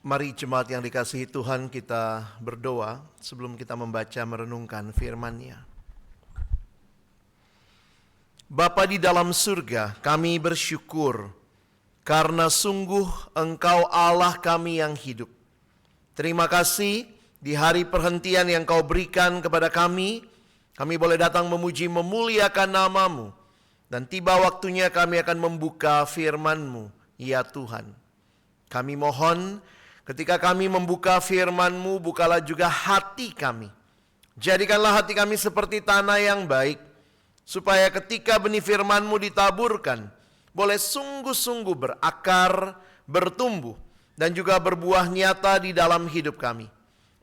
Mari jemaat yang dikasihi Tuhan, kita berdoa sebelum kita membaca merenungkan firman-Nya. Bapa di dalam surga, kami bersyukur karena sungguh Engkau Allah kami yang hidup. Terima kasih di hari perhentian yang Kau berikan kepada kami boleh datang memuji memuliakan nama-Mu. Dan tiba waktunya kami akan membuka firman-Mu, ya Tuhan. Kami mohon ketika kami membuka firman-Mu, bukalah juga hati kami. Jadikanlah hati kami seperti tanah yang baik, supaya ketika benih firman-Mu ditaburkan, boleh sungguh-sungguh berakar, bertumbuh, dan juga berbuah nyata di dalam hidup kami.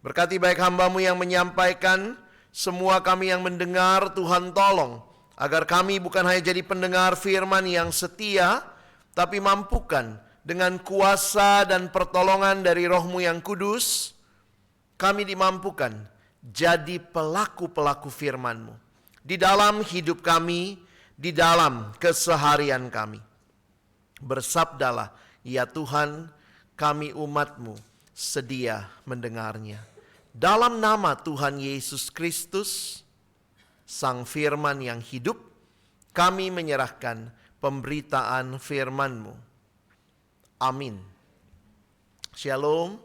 Berkati baik hamba-Mu yang menyampaikan, semua kami yang mendengar, Tuhan tolong, agar kami bukan hanya jadi pendengar firman yang setia, tapi mampukan dengan kuasa dan pertolongan dari Roh-Mu yang kudus, kami dimampukan jadi pelaku-pelaku firman-Mu di dalam hidup kami, di dalam keseharian kami. Bersabdalah, ya Tuhan, kami umat-Mu sedia mendengarnya. Dalam nama Tuhan Yesus Kristus, Sang Firman yang hidup, kami menyerahkan pemberitaan firman-Mu. Amin. Shalom.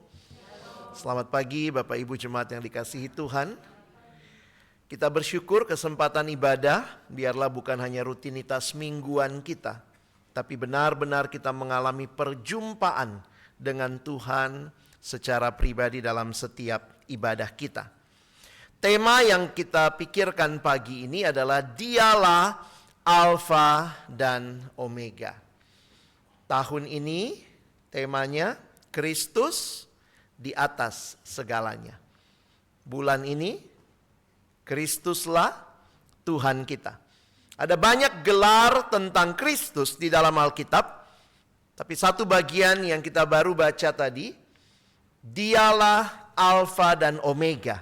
Selamat pagi Bapak Ibu jemaat yang dikasihi Tuhan. Kita bersyukur kesempatan ibadah biarlah bukan hanya rutinitas mingguan kita, tapi benar-benar kita mengalami perjumpaan dengan Tuhan secara pribadi dalam setiap ibadah kita. Tema yang kita pikirkan pagi ini adalah Dialah Alfa dan Omega. Tahun ini temanya Kristus di atas segalanya. Bulan ini Kristuslah Tuhan kita. Ada banyak gelar tentang Kristus di dalam Alkitab, tapi satu bagian yang kita baru baca tadi, Dialah Alfa dan Omega.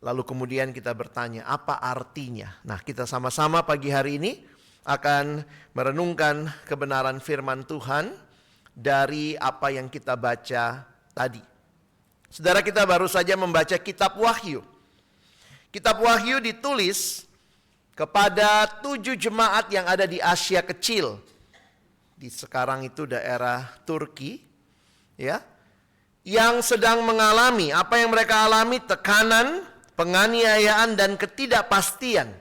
Lalu kemudian kita bertanya, apa artinya? Nah, kita sama-sama pagi hari ini akan merenungkan kebenaran firman Tuhan dari apa yang kita baca tadi. Saudara, kita baru saja membaca kitab Wahyu. Kitab Wahyu ditulis kepada 7 jemaat yang ada di Asia Kecil. Di sekarang itu daerah Turki, ya. Yang sedang mengalami apa yang mereka alami, tekanan, penganiayaan dan ketidakpastian.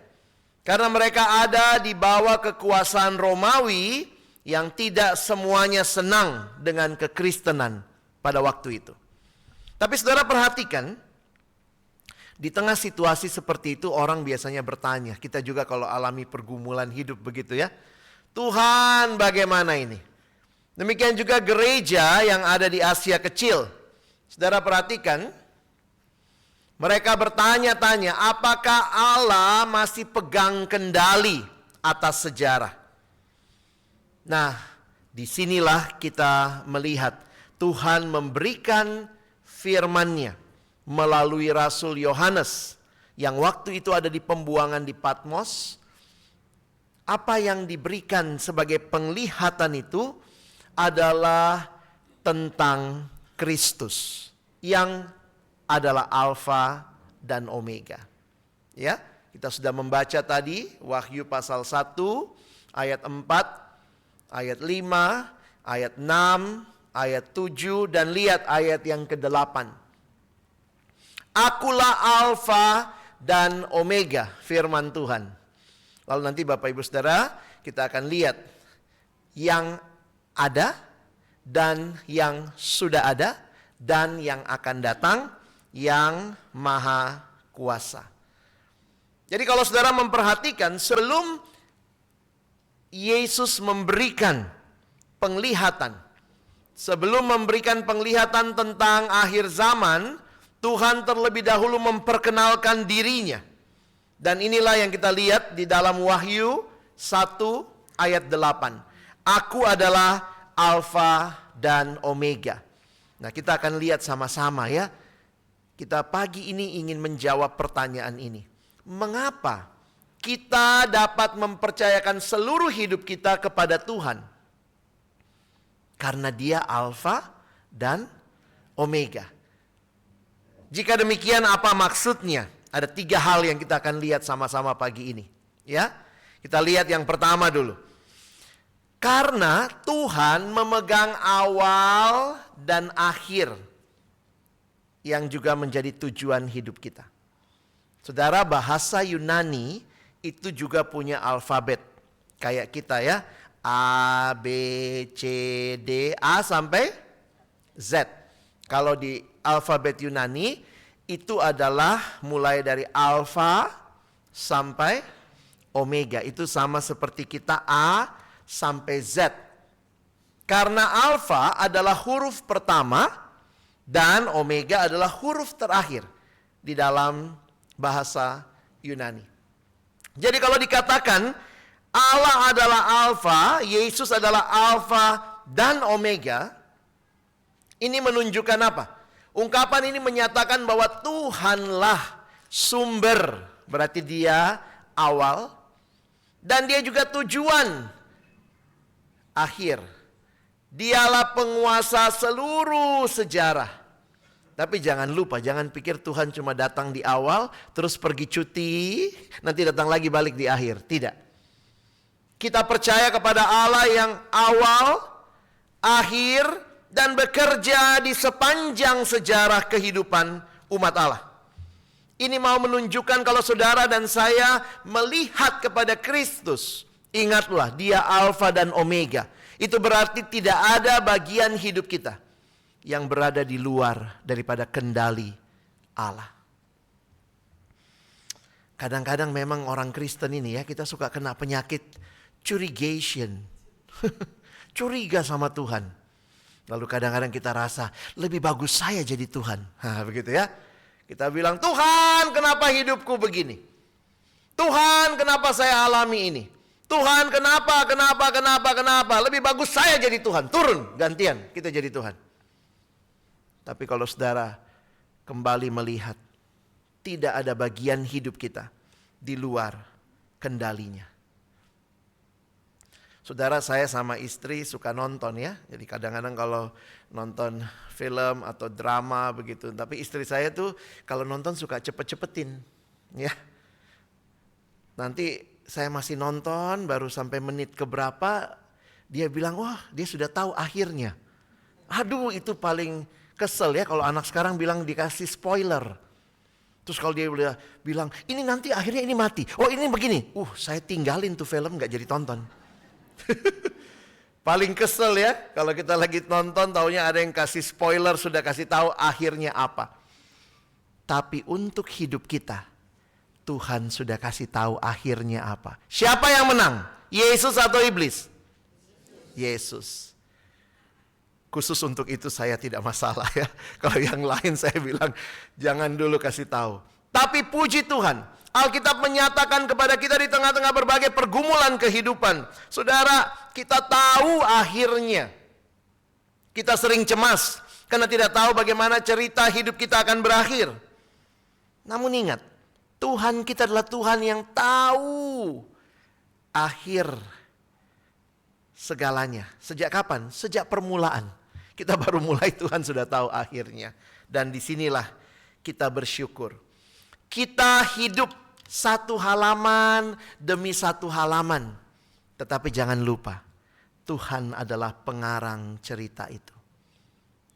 Karena mereka ada di bawah kekuasaan Romawi yang tidak semuanya senang dengan kekristenan pada waktu itu. Tapi saudara perhatikan, di tengah situasi seperti itu orang biasanya bertanya, kita juga kalau alami pergumulan hidup begitu ya, Tuhan bagaimana ini? Demikian juga gereja yang ada di Asia Kecil. Saudara perhatikan, mereka bertanya-tanya, apakah Allah masih pegang kendali atas sejarah? Nah, disinilah kita melihat Tuhan memberikan firman-Nya melalui Rasul Yohanes yang waktu itu ada di pembuangan di Patmos. Apa yang diberikan sebagai penglihatan itu adalah tentang Kristus yang adalah Alfa dan Omega. Ya, kita sudah membaca tadi Wahyu pasal 1 ayat 4, ayat 5, ayat 6, ayat 7 dan lihat ayat yang ke-8. Akulah Alfa dan Omega, firman Tuhan. Lalu nanti Bapak Ibu Saudara, kita akan lihat yang ada dan yang sudah ada dan yang akan datang, yang maha kuasa. Jadi kalau saudara memperhatikan, sebelum Yesus memberikan penglihatan, sebelum memberikan penglihatan tentang akhir zaman, Tuhan terlebih dahulu memperkenalkan dirinya. Dan inilah yang kita lihat di dalam Wahyu 1 ayat 8. Aku adalah Alfa dan Omega. Nah, kita akan lihat sama-sama ya. Kita pagi ini ingin menjawab pertanyaan ini. Mengapa kita dapat mempercayakan seluruh hidup kita kepada Tuhan? Karena Dia Alfa dan Omega. Jika demikian, apa maksudnya? Ada 3 hal yang kita akan lihat sama-sama pagi ini. Ya, kita lihat yang pertama dulu. Karena Tuhan memegang awal dan akhir yang juga menjadi tujuan hidup kita. Saudara, bahasa Yunani itu juga punya alfabet. Kayak kita ya, A, B, C, D, A sampai Z. Kalau di alfabet Yunani itu adalah mulai dari alfa sampai omega. Itu sama seperti kita A sampai Z. Karena alfa adalah huruf pertama dan omega adalah huruf terakhir di dalam bahasa Yunani. Jadi kalau dikatakan Allah adalah alfa, Yesus adalah alfa dan omega, ini menunjukkan apa? Ungkapan ini menyatakan bahwa Tuhanlah sumber, berarti Dia awal, dan Dia juga tujuan akhir. Dialah penguasa seluruh sejarah. Tapi jangan lupa, jangan pikir Tuhan cuma datang di awal, terus pergi cuti, nanti datang lagi balik di akhir. Tidak. Kita percaya kepada Allah yang awal, akhir, dan bekerja di sepanjang sejarah kehidupan umat Allah. Ini mau menunjukkan kalau saudara dan saya melihat kepada Kristus, ingatlah Dia Alfa dan Omega. Itu berarti tidak ada bagian hidup kita yang berada di luar daripada kendali Allah. Kadang-kadang memang orang Kristen ini ya, kita suka kena penyakit curigation. Curiga sama Tuhan. Lalu kadang-kadang kita rasa lebih bagus saya jadi Tuhan. Begitu ya. Kita bilang, Tuhan kenapa hidupku begini? Tuhan kenapa saya alami ini? Tuhan kenapa? Lebih bagus saya jadi Tuhan. Turun, gantian kita jadi Tuhan. Tapi kalau saudara kembali melihat, tidak ada bagian hidup kita di luar kendalinya. Saudara, saya sama istri suka nonton ya. Jadi kadang-kadang kalau nonton film atau drama begitu. Tapi istri saya tuh kalau nonton suka cepet-cepetin. Ya. Nanti saya masih nonton baru sampai menit keberapa. Dia bilang, wah dia sudah tahu akhirnya. Aduh, itu paling kesel ya kalau anak sekarang bilang dikasih spoiler. Terus kalau dia bilang, ini nanti akhirnya ini mati. Oh ini begini. Saya tinggalin tuh film, gak jadi tonton. Paling kesel ya kalau kita lagi nonton taunya ada yang kasih spoiler, sudah kasih tahu akhirnya apa. Tapi untuk hidup kita, Tuhan sudah kasih tahu akhirnya apa. Siapa yang menang? Yesus atau iblis? Yesus. Khusus untuk itu saya tidak masalah ya. Kalau yang lain saya bilang jangan dulu kasih tahu. Tapi puji Tuhan, Alkitab menyatakan kepada kita di tengah-tengah berbagai pergumulan kehidupan. Saudara, kita tahu akhirnya. Kita sering cemas karena tidak tahu bagaimana cerita hidup kita akan berakhir. Namun ingat, Tuhan kita adalah Tuhan yang tahu akhir segalanya. Sejak kapan? Sejak permulaan. Kita baru mulai, Tuhan sudah tahu akhirnya. Dan disinilah kita bersyukur. Kita hidup satu halaman demi satu halaman. Tetapi jangan lupa, Tuhan adalah pengarang cerita itu.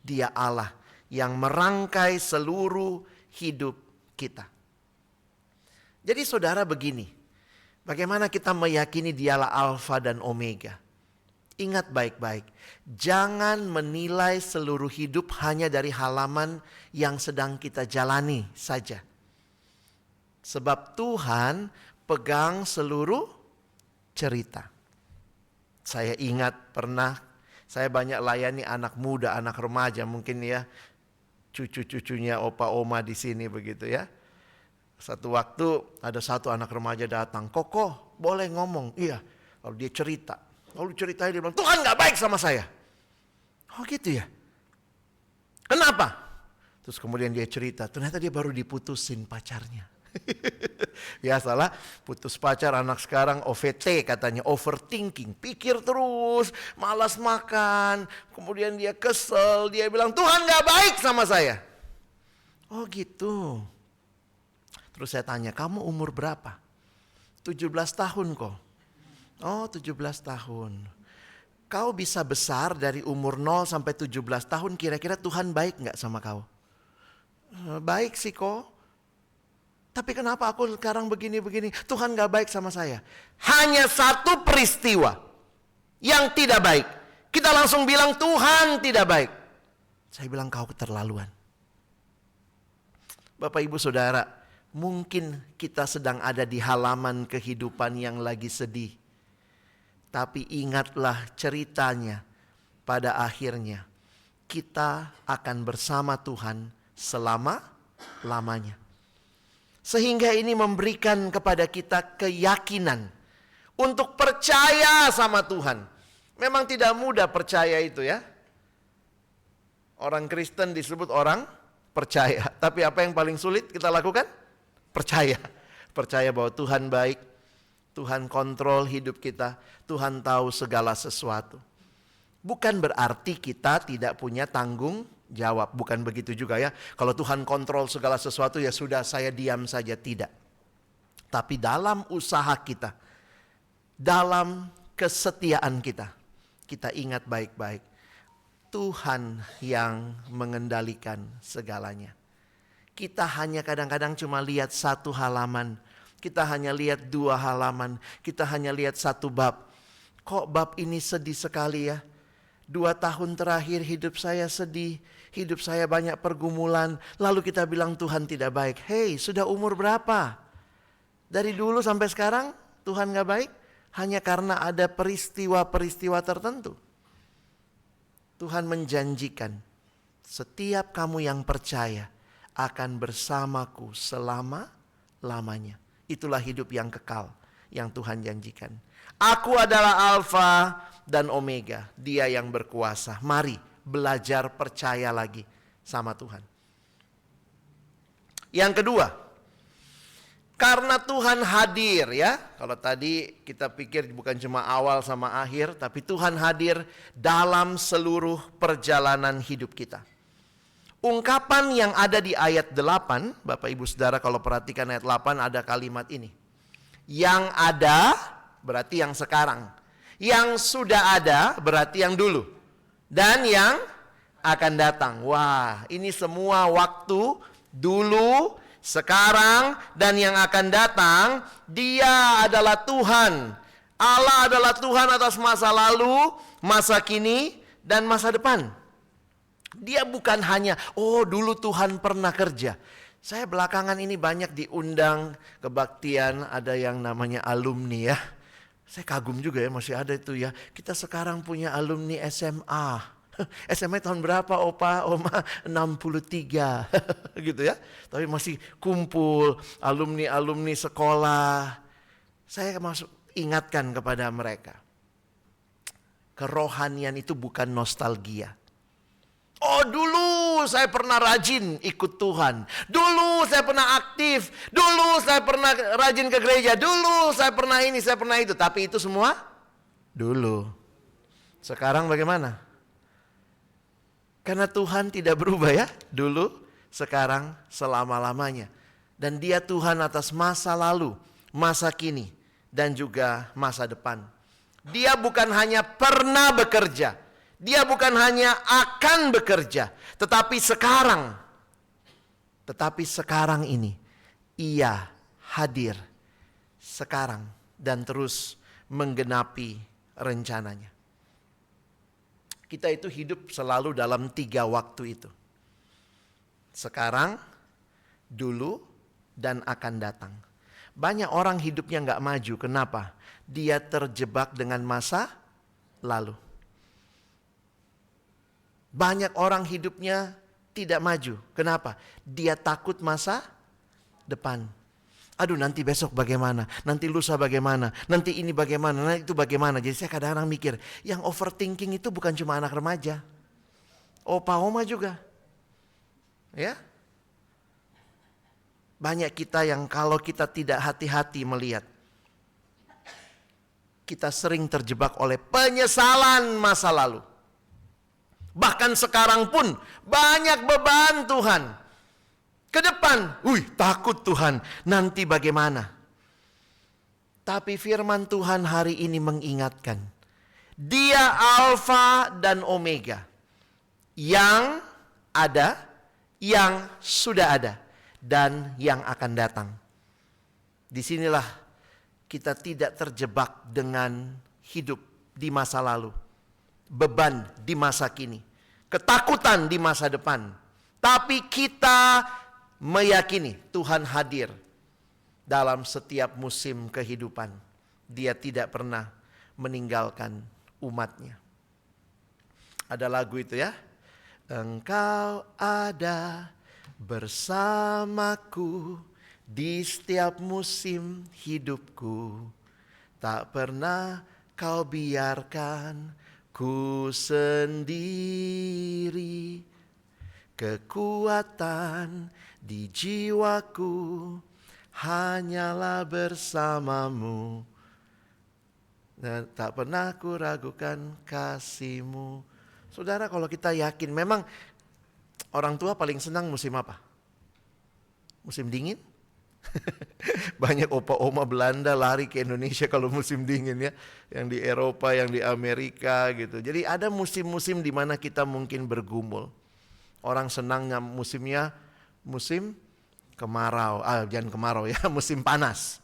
Dia Allah yang merangkai seluruh hidup kita. Jadi saudara begini, bagaimana kita meyakini Dialah Alfa dan Omega? Ingat baik-baik, jangan menilai seluruh hidup hanya dari halaman yang sedang kita jalani saja. Sebab Tuhan pegang seluruh cerita. Saya ingat pernah, saya banyak layani anak muda, anak remaja mungkin ya. Cucu-cucunya opa oma di sini begitu ya. Satu waktu ada satu anak remaja datang, Koko boleh ngomong? Iya, lalu dia cerita. Lalu ceritanya dia bilang, Tuhan gak baik sama saya. Oh gitu ya? Kenapa? Terus kemudian dia cerita, ternyata dia baru diputusin pacarnya. Biasalah putus pacar anak sekarang OVT katanya, overthinking. Pikir terus, malas makan. Kemudian dia kesel, dia bilang Tuhan gak baik sama saya. Oh gitu. Terus saya tanya, kamu umur berapa? 17 tahun kok. Oh 17 tahun. Kau bisa besar dari umur 0 sampai 17 tahun, kira-kira Tuhan baik gak sama kau? Baik sih kok. Tapi kenapa aku sekarang begini-begini? Tuhan gak baik sama saya. Hanya satu peristiwa yang tidak baik. Kita langsung bilang Tuhan tidak baik. Saya bilang kau keterlaluan. Bapak ibu saudara, mungkin kita sedang ada di halaman kehidupan yang lagi sedih. Tapi ingatlah ceritanya, pada akhirnya kita akan bersama Tuhan selama-lamanya. Sehingga ini memberikan kepada kita keyakinan untuk percaya sama Tuhan. Memang tidak mudah percaya itu ya. Orang Kristen disebut orang percaya. Tapi apa yang paling sulit kita lakukan? Percaya. Percaya bahwa Tuhan baik. Tuhan kontrol hidup kita. Tuhan tahu segala sesuatu. Bukan berarti kita tidak punya tanggung jawab. Bukan begitu juga ya. Kalau Tuhan kontrol segala sesuatu ya sudah saya diam saja. Tidak. Tapi dalam usaha kita. Dalam kesetiaan kita. Kita ingat baik-baik. Tuhan yang mengendalikan segalanya. Kita hanya kadang-kadang cuma lihat satu halaman. Kita hanya lihat 2 halaman. Kita hanya lihat 1 bab. Kok bab ini sedih sekali ya? 2 tahun terakhir hidup saya sedih. Hidup saya banyak pergumulan. Lalu kita bilang Tuhan tidak baik. Hei, sudah umur berapa? Dari dulu sampai sekarang Tuhan gak baik? Hanya karena ada peristiwa-peristiwa tertentu. Tuhan menjanjikan, setiap kamu yang percaya akan bersamaku selama-lamanya. Itulah hidup yang kekal yang Tuhan janjikan. Aku adalah Alfa dan Omega, Dia yang berkuasa. Mari belajar percaya lagi sama Tuhan. Yang kedua, karena Tuhan hadir ya. Kalau tadi kita pikir bukan cuma awal sama akhir, tapi Tuhan hadir dalam seluruh perjalanan hidup kita. Ungkapan yang ada di ayat 8, Bapak Ibu Saudara kalau perhatikan ayat 8 ada kalimat ini. Yang ada berarti yang sekarang. Yang sudah ada berarti yang dulu. Dan yang akan datang. Wah, ini semua waktu dulu, sekarang, dan yang akan datang. Dia adalah Tuhan. Allah adalah Tuhan atas masa lalu, masa kini, dan masa depan. Dia bukan hanya, oh dulu Tuhan pernah kerja. Saya belakangan ini banyak diundang kebaktian, ada yang namanya alumni ya. Saya kagum juga ya, masih ada itu ya. Kita sekarang punya alumni SMA. SMA tahun berapa opa, oma? 63 gitu ya. Tapi masih kumpul alumni-alumni sekolah. Saya masuk ingatkan kepada mereka. Kerohanian itu bukan nostalgia. Oh dulu saya pernah rajin ikut Tuhan. Dulu saya pernah aktif. Dulu saya pernah rajin ke gereja. Dulu saya pernah ini, saya pernah itu. Tapi itu semua dulu. Sekarang bagaimana? Karena Tuhan tidak berubah ya. Dulu, sekarang, selama-lamanya. Dan Dia Tuhan atas masa lalu, masa kini, dan juga masa depan. Dia bukan hanya pernah bekerja. Dia bukan hanya akan bekerja, tetapi sekarang ini Ia hadir sekarang dan terus menggenapi rencananya. Kita itu hidup selalu dalam 3 waktu itu. Sekarang, dulu, dan akan datang. Banyak orang hidupnya gak maju. Kenapa? Dia terjebak dengan masa lalu. Banyak orang hidupnya tidak maju. Kenapa? Dia takut masa depan. Aduh nanti besok bagaimana, nanti lusa bagaimana, nanti ini bagaimana, nanti itu bagaimana. Jadi saya kadang-kadang mikir, yang overthinking itu bukan cuma anak remaja. Opa oma juga. Ya. Banyak kita yang kalau kita tidak hati-hati melihat, kita sering terjebak oleh penyesalan masa lalu. Bahkan sekarang pun banyak beban Tuhan. Ke depan, takut Tuhan, nanti bagaimana? Tapi firman Tuhan hari ini mengingatkan, Dia Alfa dan Omega, yang ada, yang sudah ada, dan yang akan datang. Disinilah kita tidak terjebak dengan hidup di masa lalu, beban di masa kini, ketakutan di masa depan. Tapi kita meyakini Tuhan hadir dalam setiap musim kehidupan. Dia tidak pernah meninggalkan umatnya. Ada lagu itu ya. Engkau ada bersamaku di setiap musim hidupku. Tak pernah kau biarkan ku sendiri. Kekuatan di jiwaku hanyalah bersamamu. Dan tak pernah ku ragukan kasih-Mu. Saudara, kalau kita yakin, memang orang tua paling senang musim apa? Musim dingin? Banyak opa-oma Belanda lari ke Indonesia kalau musim dingin ya. Yang di Eropa, yang di Amerika gitu. Jadi ada musim-musim di mana kita mungkin bergumul. Orang senangnya musimnya musim kemarau. Jangan kemarau ya, musim panas.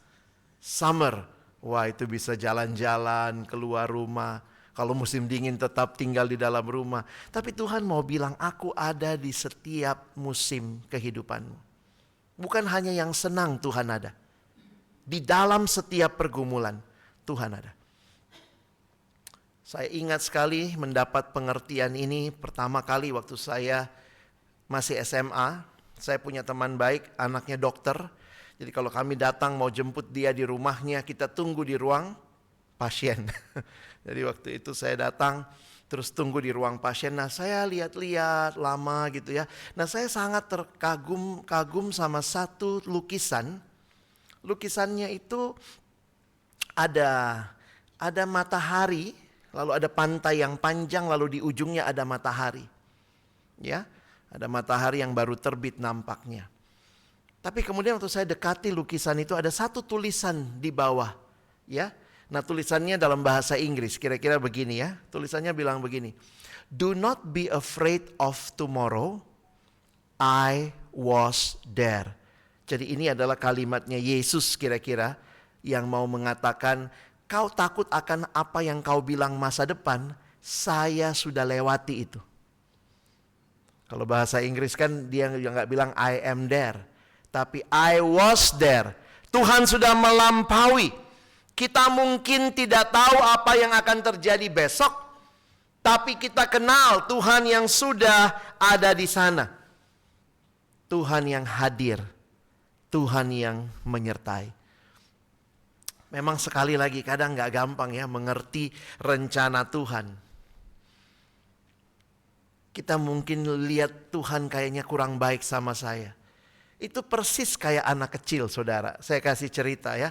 Summer. Wah, itu bisa jalan-jalan, keluar rumah. Kalau musim dingin tetap tinggal di dalam rumah. Tapi Tuhan mau bilang, aku ada di setiap musim kehidupanmu. Bukan hanya yang senang Tuhan ada. Di dalam setiap pergumulan Tuhan ada. Saya ingat sekali mendapat pengertian ini pertama kali waktu saya masih SMA. Saya punya teman baik, anaknya dokter. Jadi kalau kami datang mau jemput dia di rumahnya, kita tunggu di ruang pasien. Jadi waktu itu saya datang terus tunggu di ruang pasien. Nah, saya lihat-lihat lama gitu ya. Nah, saya sangat kagum sama satu lukisan. Lukisannya itu ada matahari, lalu ada pantai yang panjang, lalu di ujungnya ada matahari. Ya, ada matahari yang baru terbit nampaknya. Tapi kemudian waktu saya dekati lukisan itu ada satu tulisan di bawah, ya. Nah, tulisannya dalam bahasa Inggris, kira-kira begini ya. Tulisannya bilang begini. Do not be afraid of tomorrow, I was there. Jadi ini adalah kalimatnya Yesus kira-kira yang mau mengatakan, kau takut akan apa yang kau bilang masa depan, saya sudah lewati itu. Kalau bahasa Inggris kan dia nggak bilang I am there, tapi I was there. Tuhan sudah melampaui. Kita mungkin tidak tahu apa yang akan terjadi besok, tapi kita kenal Tuhan yang sudah ada di sana. Tuhan yang hadir, Tuhan yang menyertai. Memang sekali lagi kadang gak gampang ya mengerti rencana Tuhan. Kita mungkin lihat Tuhan kayaknya kurang baik sama saya. Itu persis kayak anak kecil, saudara. Saya kasih cerita ya.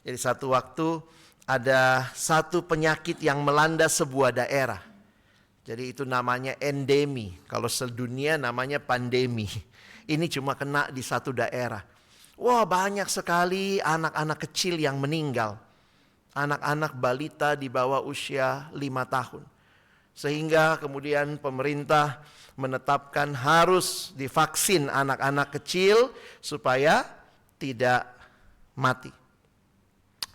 Jadi satu waktu ada satu penyakit yang melanda sebuah daerah. Jadi itu namanya endemi. Kalau sedunia namanya pandemi. Ini cuma kena di satu daerah. Wah, banyak sekali anak-anak kecil yang meninggal. Anak-anak balita di bawah usia 5 tahun. Sehingga kemudian pemerintah menetapkan harus divaksin anak-anak kecil supaya tidak mati.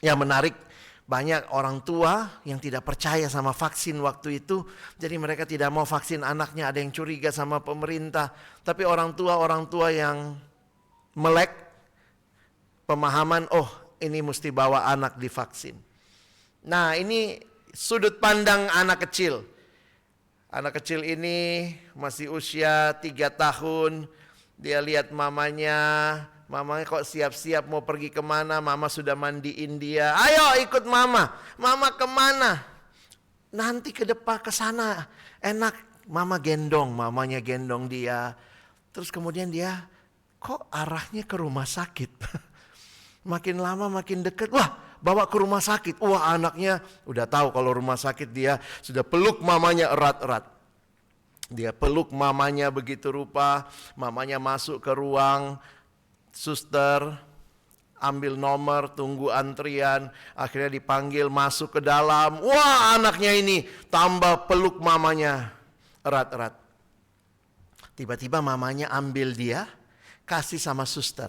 Yang menarik, banyak orang tua yang tidak percaya sama vaksin waktu itu. Jadi mereka tidak mau vaksin anaknya, ada yang curiga sama pemerintah. Tapi orang tua yang melek pemahaman, oh ini mesti bawa anak divaksin. Nah, ini sudut pandang anak kecil. Anak kecil ini masih usia 3 tahun. Dia lihat mamanya kok siap-siap mau pergi kemana, mama sudah mandiin dia. Ayo ikut mama, mama kemana? Nanti ke depan ke sana, enak. Mamanya gendong dia. Terus kemudian dia kok arahnya ke rumah sakit. Makin lama makin dekat, wah bawa ke rumah sakit. Wah anaknya udah tahu kalau rumah sakit, dia sudah peluk mamanya erat-erat. Dia peluk mamanya begitu rupa, mamanya masuk ke ruang, suster ambil nomor, tunggu antrian, akhirnya dipanggil masuk ke dalam. Wah anaknya ini tambah peluk mamanya erat-erat. Tiba-tiba mamanya ambil dia, kasih sama suster.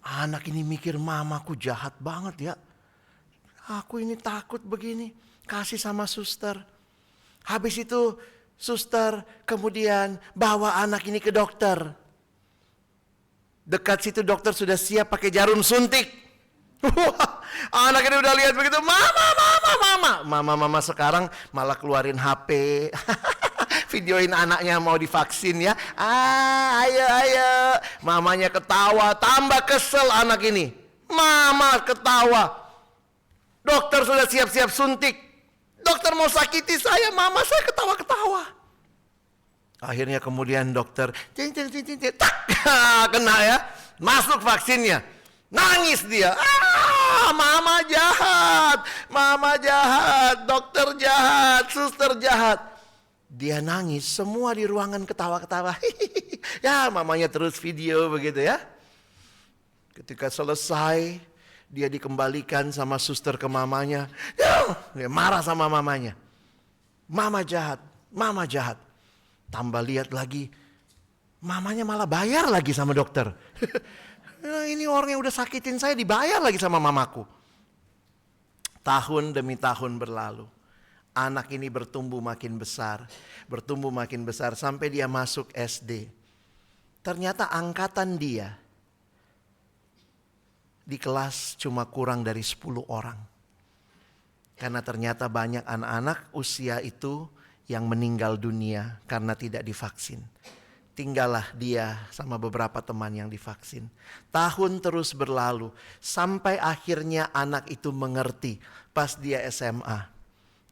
Anak ini mikir, mamaku jahat banget ya. Aku ini takut begini, kasih sama suster. Habis itu suster kemudian bawa anak ini ke dokter. Dekat situ dokter sudah siap pakai jarum suntik. Anak ini udah lihat begitu, mama sekarang malah keluarin HP. Videoin anaknya mau divaksin ya. Ayo. Mamanya ketawa, tambah kesel anak ini. Mama ketawa. Dokter sudah siap-siap suntik. Dokter mau sakiti saya, mama saya ketawa-ketawa. Akhirnya kemudian dokter, tak, kena ya. Masuk vaksinnya. Nangis dia. Mama jahat, dokter jahat, suster jahat. Dia nangis, semua di ruangan ketawa-ketawa. Ya mamanya terus video begitu ya. Ketika selesai, dia dikembalikan sama suster ke mamanya. Dia marah sama mamanya. Mama jahat. Tambah lihat lagi, mamanya malah bayar lagi sama dokter. Ini orang yang udah sakitin saya dibayar lagi sama mamaku. Tahun demi tahun berlalu. Anak ini bertumbuh makin besar sampai dia masuk SD. Ternyata angkatan dia di kelas cuma kurang dari 10 orang. Karena ternyata banyak anak-anak usia itu yang meninggal dunia karena tidak divaksin. Tinggallah dia sama beberapa teman yang divaksin. Tahun terus berlalu sampai akhirnya anak itu mengerti pas dia SMA.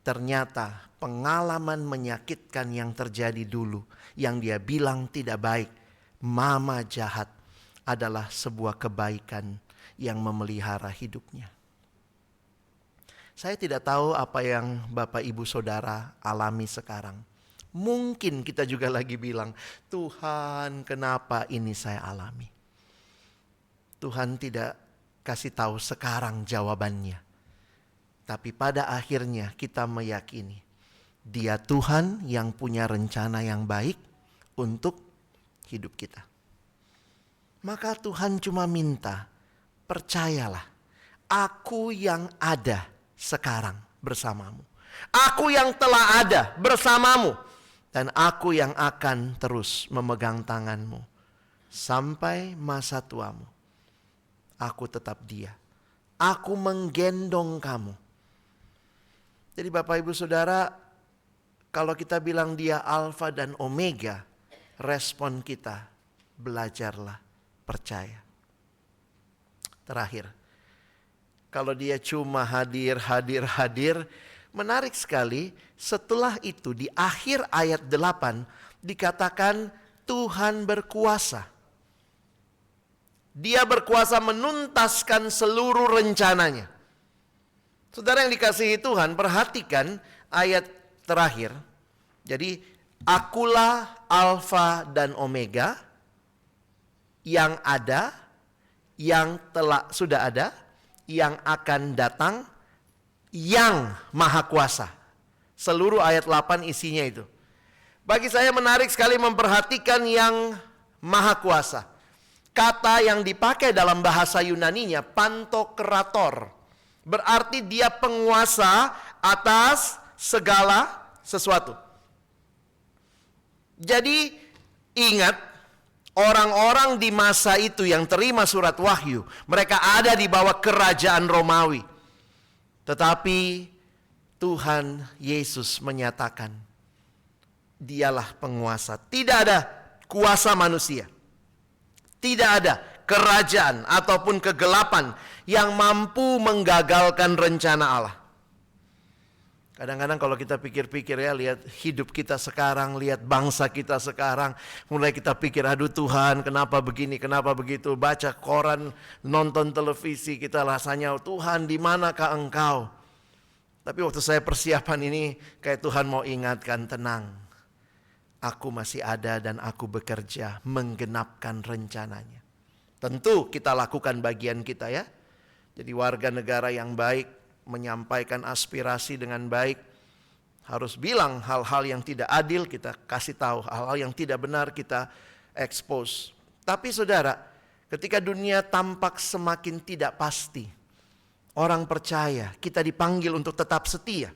Ternyata pengalaman menyakitkan yang terjadi dulu, yang dia bilang tidak baik, mama jahat, adalah sebuah kebaikan yang memelihara hidupnya. Saya tidak tahu apa yang Bapak Ibu Saudara alami sekarang. Mungkin kita juga lagi bilang, Tuhan kenapa ini saya alami? Tuhan tidak kasih tahu sekarang jawabannya. Tapi pada akhirnya kita meyakini Dia Tuhan yang punya rencana yang baik untuk hidup kita. Maka Tuhan cuma minta, percayalah, aku yang ada sekarang bersamamu. Aku yang telah ada bersamamu. Dan aku yang akan terus memegang tanganmu sampai masa tuamu. Aku tetap Dia. Aku menggendong kamu. Jadi Bapak Ibu Saudara, kalau kita bilang Dia Alfa dan Omega, respon kita, belajarlah percaya. Terakhir, kalau Dia cuma hadir, menarik sekali, setelah itu di akhir ayat 8 dikatakan Tuhan berkuasa. Dia berkuasa menuntaskan seluruh rencananya. Saudara yang dikasihi Tuhan, perhatikan ayat terakhir. Jadi, akulah Alfa dan Omega, yang ada, yang sudah ada, yang akan datang, yang Maha Kuasa. Seluruh ayat 8 isinya itu. Bagi saya menarik sekali memperhatikan yang Maha Kuasa. Kata yang dipakai dalam bahasa Yunaninya, pantokrator. Berarti Dia penguasa atas segala sesuatu. Jadi ingat, orang-orang di masa itu yang terima surat Wahyu, mereka ada di bawah kerajaan Romawi. Tetapi Tuhan Yesus menyatakan, Dialah penguasa. Tidak ada kuasa manusia. Tidak ada kerajaan ataupun kegelapan yang mampu menggagalkan rencana Allah. Kadang-kadang kalau kita pikir-pikir ya, lihat hidup kita sekarang, lihat bangsa kita sekarang, mulai kita pikir, aduh Tuhan kenapa begini, kenapa begitu, baca koran, nonton televisi, kita rasanya Tuhan di manakah Engkau? Tapi waktu saya persiapan ini, kayak Tuhan mau ingatkan, tenang, aku masih ada dan aku bekerja menggenapkan rencananya. Tentu kita lakukan bagian kita ya, jadi warga negara yang baik, menyampaikan aspirasi dengan baik, harus bilang hal-hal yang tidak adil kita kasih tahu, hal-hal yang tidak benar kita expose. Tapi saudara, ketika dunia tampak semakin tidak pasti, orang percaya kita dipanggil untuk tetap setia.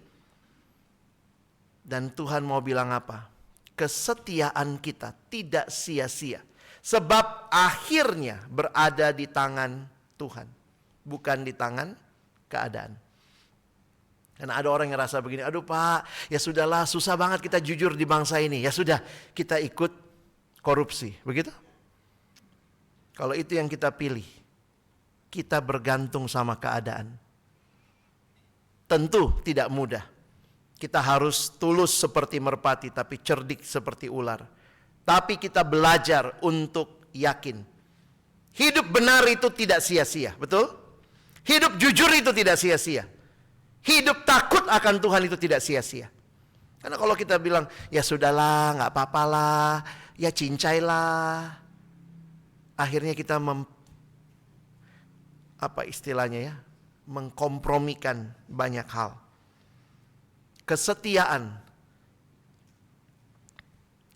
Dan Tuhan mau bilang apa? Kesetiaan kita tidak sia-sia, sebab akhirnya berada di tangan Tuhan, bukan di tangan keadaan. Karena ada orang yang rasa begini, aduh Pak, ya sudahlah, susah banget kita jujur di bangsa ini. Ya sudah, kita ikut korupsi, begitu? Kalau itu yang kita pilih, kita bergantung sama keadaan. Tentu tidak mudah. Kita harus tulus seperti merpati, tapi cerdik seperti ular. Tapi kita belajar untuk yakin. Hidup benar itu tidak sia-sia, betul? Hidup jujur itu tidak sia-sia. Hidup takut akan Tuhan itu tidak sia-sia. Karena kalau kita bilang, ya sudahlah, gak apa-apalah, ya cincailah. Akhirnya kita mengkompromikan banyak hal. Kesetiaan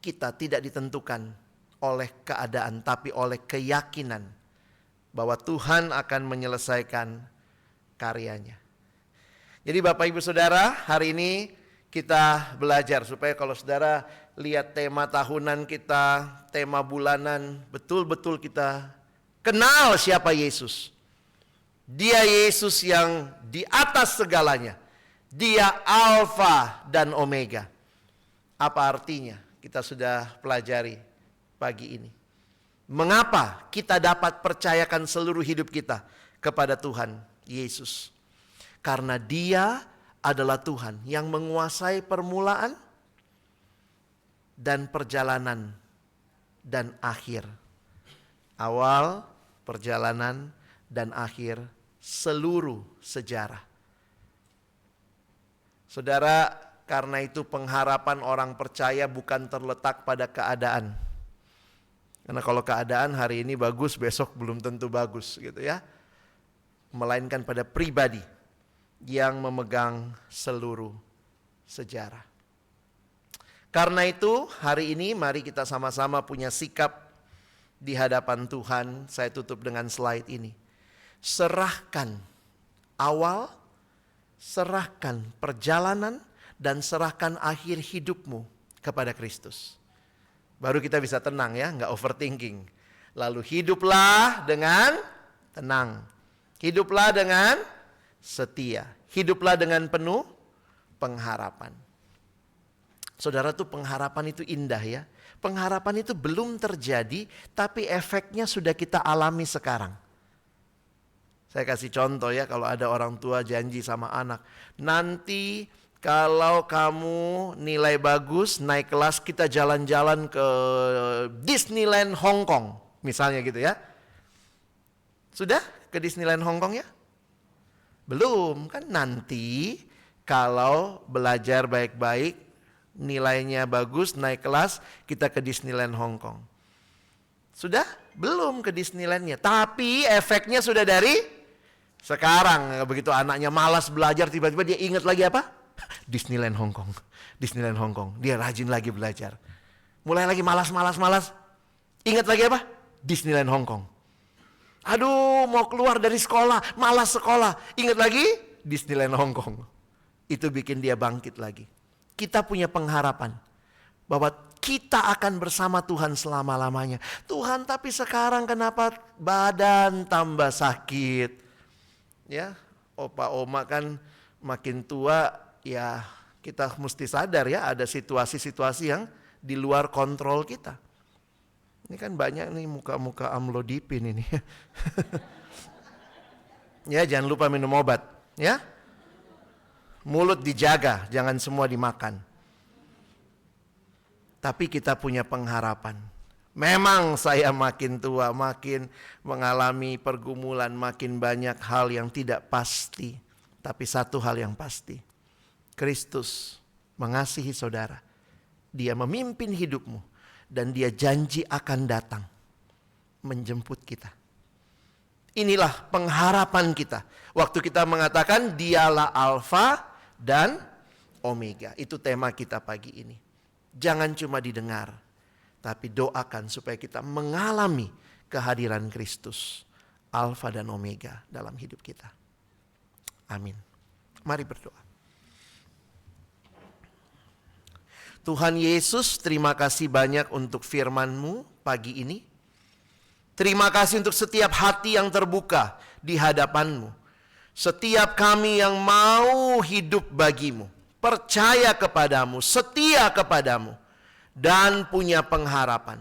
kita tidak ditentukan oleh keadaan, tapi oleh keyakinan bahwa Tuhan akan menyelesaikan karyanya. Jadi Bapak Ibu Saudara, hari ini kita belajar supaya kalau saudara lihat tema tahunan kita, tema bulanan, betul-betul kita kenal siapa Yesus. Dia Yesus yang di atas segalanya. Dia Alfa dan Omega. Apa artinya? Kita sudah pelajari pagi ini. Mengapa kita dapat percayakan seluruh hidup kita kepada Tuhan Yesus? Karena Dia adalah Tuhan yang menguasai permulaan dan perjalanan dan akhir. Awal, perjalanan, dan akhir seluruh sejarah. Saudara, karena itu pengharapan orang percaya bukan terletak pada keadaan. Karena kalau keadaan hari ini bagus, besok belum tentu bagus gitu ya. Melainkan pada pribadi yang memegang seluruh sejarah. Karena itu hari ini mari kita sama-sama punya sikap di hadapan Tuhan. Saya tutup dengan slide ini. Serahkan awal, serahkan perjalanan, dan serahkan akhir hidupmu kepada Kristus. Baru kita bisa tenang ya, nggak overthinking. Lalu hiduplah dengan tenang. Hiduplah dengan setia. Hiduplah dengan penuh pengharapan. Saudara tuh pengharapan itu indah ya. Pengharapan itu belum terjadi tapi efeknya sudah kita alami sekarang. Saya kasih contoh ya, kalau ada orang tua janji sama anak, nanti kalau kamu nilai bagus naik kelas kita jalan-jalan ke Disneyland Hong Kong misalnya gitu ya. Sudah ke Disneyland Hong Kong ya? Belum, kan nanti kalau belajar baik-baik, nilainya bagus, naik kelas, kita ke Disneyland Hong Kong. Sudah? Belum ke Disneylandnya, tapi efeknya sudah dari sekarang. Begitu anaknya malas belajar, tiba-tiba dia ingat lagi apa? Disneyland Hong Kong, Disneyland Hong Kong. Dia rajin lagi belajar. Mulai lagi malas. Ingat lagi apa? Disneyland Hong Kong. Aduh, mau keluar dari sekolah, malas sekolah. Ingat lagi, Disneyland Hong Kong. Itu bikin dia bangkit lagi. Kita punya pengharapan bahwa kita akan bersama Tuhan selama-lamanya. Tuhan, tapi sekarang kenapa badan tambah sakit? Ya, opa oma kan makin tua, ya kita mesti sadar ya ada situasi-situasi yang di luar kontrol kita. Ini kan banyak nih muka-muka amlodipin ini. Ya, jangan lupa minum obat, ya. Mulut dijaga, jangan semua dimakan. Tapi kita punya pengharapan. Memang saya makin tua, makin mengalami pergumulan, makin banyak hal yang tidak pasti. Tapi satu hal yang pasti, Kristus mengasihi saudara. Dia memimpin hidupmu dan dia janji akan datang menjemput kita. Inilah pengharapan kita. Waktu kita mengatakan dialah Alfa dan Omega. Itu tema kita pagi ini. Jangan cuma didengar, tapi doakan supaya kita mengalami kehadiran Kristus, Alfa dan Omega dalam hidup kita. Amin. Mari berdoa. Tuhan Yesus, terima kasih banyak untuk firman-Mu pagi ini. Terima kasih untuk setiap hati yang terbuka di hadapan-Mu. Setiap kami yang mau hidup bagi-Mu, percaya kepadamu, setia kepadamu, dan punya pengharapan.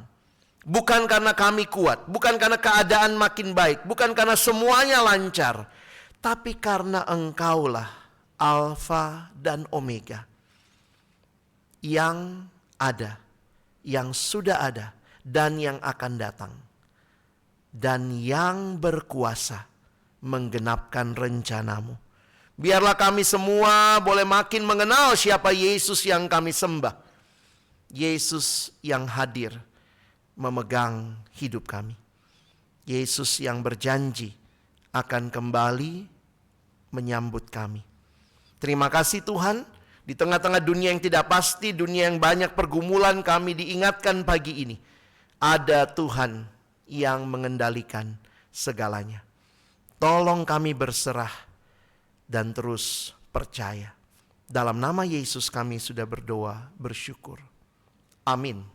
Bukan karena kami kuat, bukan karena keadaan makin baik, bukan karena semuanya lancar, tapi karena Engkaulah Alfa dan Omega, yang ada, yang sudah ada, dan yang akan datang, dan yang berkuasa menggenapkan rencanamu. Biarlah kami semua boleh makin mengenal siapa Yesus yang kami sembah. Yesus yang hadir memegang hidup kami. Yesus yang berjanji akan kembali menyambut kami. Terima kasih Tuhan, di tengah-tengah dunia yang tidak pasti, dunia yang banyak pergumulan, kami diingatkan pagi ini, ada Tuhan yang mengendalikan segalanya. Tolong kami berserah dan terus percaya. Dalam nama Yesus kami sudah berdoa, bersyukur. Amin.